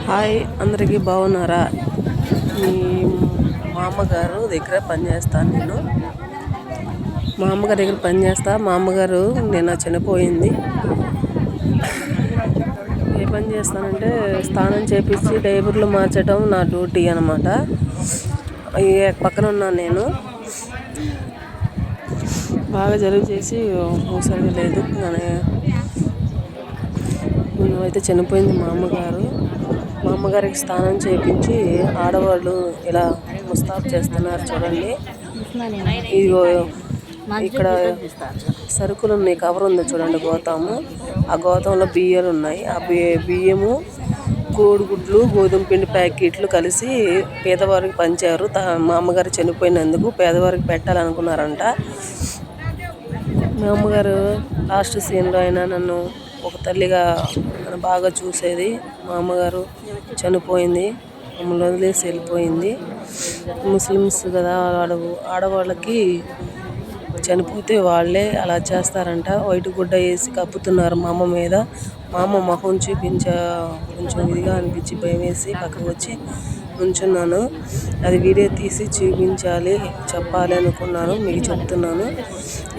Hi అందరికీ బాగున్నారా? మీ మా అమ్మగారు దగ్గర పనిచేస్తాను నేను. మా అమ్మగారి దగ్గర పనిచేస్తా. మా అమ్మగారు నిన్న చనిపోయింది. ఏ పని చేస్తానంటే స్నానం చేపించి డైపర్లు మార్చడం నా డ్యూటీ అనమాట. పక్కన ఉన్నాను నేను. బాగా జలుబు చేసి ఊసరి లేదు. అయితే చనిపోయింది మా అమ్మగారు. మా అమ్మగారికి స్నానం చేయించి ఆడవాళ్ళు ఇలా ముస్తాబు చేస్తున్నారు చూడండి. ఇదిగో ఇక్కడ సరుకులు ఉన్నాయి, కవర్ ఉంది చూడండి, గోతాము. ఆ గోతంలో బియ్యాలు ఉన్నాయి. ఆ బియ్యము, కోడిగుడ్లు, గోధుమ పిండి ప్యాకెట్లు కలిసి పేదవారికి పంచారు. మా అమ్మగారు చనిపోయినందుకు పేదవారికి పెట్టాలనుకున్నారంట. మా అమ్మగారు లాస్ట్ సీన్లో అయినా నన్ను ఒక తల్లిగా బాగా చూసేది. మా అమ్మగారు చనిపోయింది, మమ్మల్ని వదిలేసి వెళ్ళిపోయింది. ముస్లిమ్స్ కదా, ఆడవాళ్ళకి చనిపోతే వాళ్ళే అలా చేస్తారంట. వైట్ గుడ్డ వేసి కప్పుతున్నారు మా అమ్మ మీద. మా అమ్మ మొహం కొంచెం ఇదిగా అనిపించి భయం వేసి పక్కకు వచ్చి నుంచున్నాను. అది వీడియో తీసి చూపించాలి, చెప్పాలి అనుకున్నాను. మీకు చెప్తున్నాను.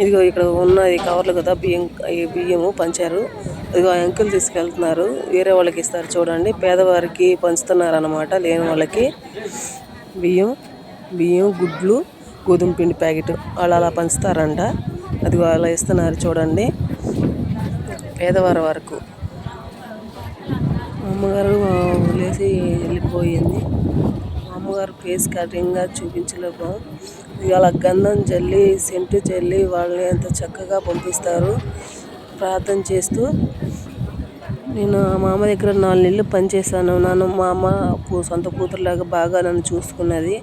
ఇదిగో ఇక్కడ ఉన్నది కవర్లు కదా, బియ్యము పంచారు. ఇదిగో అంకుల్ తీసుకెళ్తున్నారు, వేరే వాళ్ళకి ఇస్తారు చూడండి. పేదవారికి పంచుతున్నారు అన్నమాట, లేని వాళ్ళకి. బియ్యం, గుడ్లు, గోధుమ పిండి ప్యాకెట్ వాళ్ళు అలా పంచుతారంట. అదిగో అలా ఇస్తున్నారు చూడండి, పేదవారి వరకు. మా అమ్మగారు వదిలేసి వెళ్ళిపోయింది. మా అమ్మగారు ఫేస్ కటింగ్గా చూపించలేము. అలా గంధం జల్లి, సెంటు జల్లి వాళ్ళని ఎంత చక్కగా పంపిస్తారు ప్రార్థన చేస్తూ. నేను మా అమ్మ దగ్గర 4 నెలలు పనిచేశాను. మా అమ్మ సొంత కూతురులాగా బాగా నన్ను చూసుకున్నది.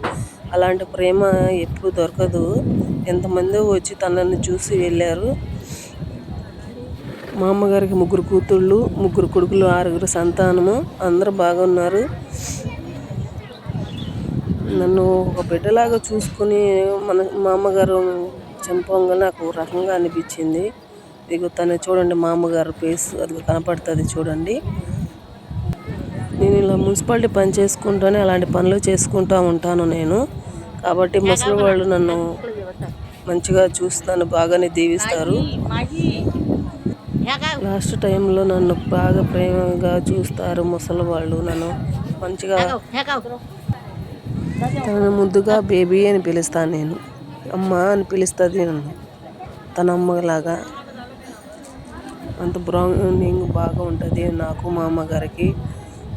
అలాంటి ప్రేమ ఎప్పుడు దొరకదు. ఎంతమంది వచ్చి తనని చూసి వెళ్ళారు. మా అమ్మగారికి 3 కూతుళ్ళు, 3 కొడుకులు, 6 సంతానము. అందరూ బాగున్నారు. నన్ను ఒక బిడ్డలాగా చూసుకుని మా అమ్మగారు చనిపోగానే నాకు ఒక రకంగా అనిపించింది. ఇదిగో తను చూడండి, మా అమ్మగారు ఫేస్ అది కనపడుతుంది చూడండి. నేను ఇలా మున్సిపాలిటీ పని చేసుకుంటూనే అలాంటి పనులు చేసుకుంటూ ఉంటాను నేను. కాబట్టి ముసలి వాళ్ళు నన్ను మంచిగా చూస్తాను, బాగానే దీవిస్తారు. లాస్ట్ టైంలో నన్ను బాగా ప్రేమగా చూస్తారు ముసలి వాళ్ళు. నన్ను మంచిగా, తనను ముద్దుగా బేబీ అని పిలుస్తాను నేను. అమ్మ అని పిలుస్తుంది నన్ను, తన అమ్మలాగా. అంత బాండింగ్ బాగా ఉంటుంది నాకు మా అమ్మగారికి.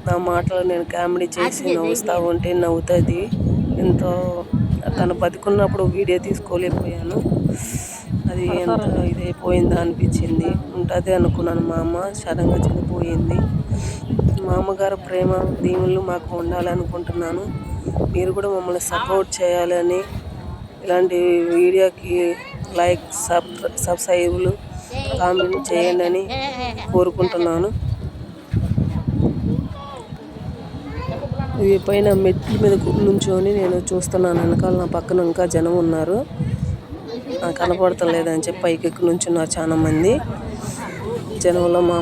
నా మాటలు నేను కామెడీ చేసి నవ్వుస్తూ ఉంటే నవ్వుతుంది. ఎంతో తను బతికున్నప్పుడు వీడియో తీసుకోలేకపోయాను. అది ఎంత ఇదైపోయిందా అనిపించింది. ఉంటుంది అనుకున్నాను. మా అమ్మ సడన్గా చనిపోయింది. మా అమ్మగారు ప్రేమ దీవులు మాకు ఉండాలనుకుంటున్నాను. మీరు కూడా మమ్మల్ని సపోర్ట్ చేయాలని, ఇలాంటి వీడియోకి లైక్, సబ్స్క్రైబులు, కామెంట్ చేయండి అని కోరుకుంటున్నాను. ఈ పైన మెట్ల మీద నుంచొని నేను చూస్తున్నాను. వెనకాల నా పక్కన ఇంకా జనం ఉన్నారు. కనపడతలేదని చెప్పి పైకి నుంచున్నారు చాలా మంది. జనంలో మా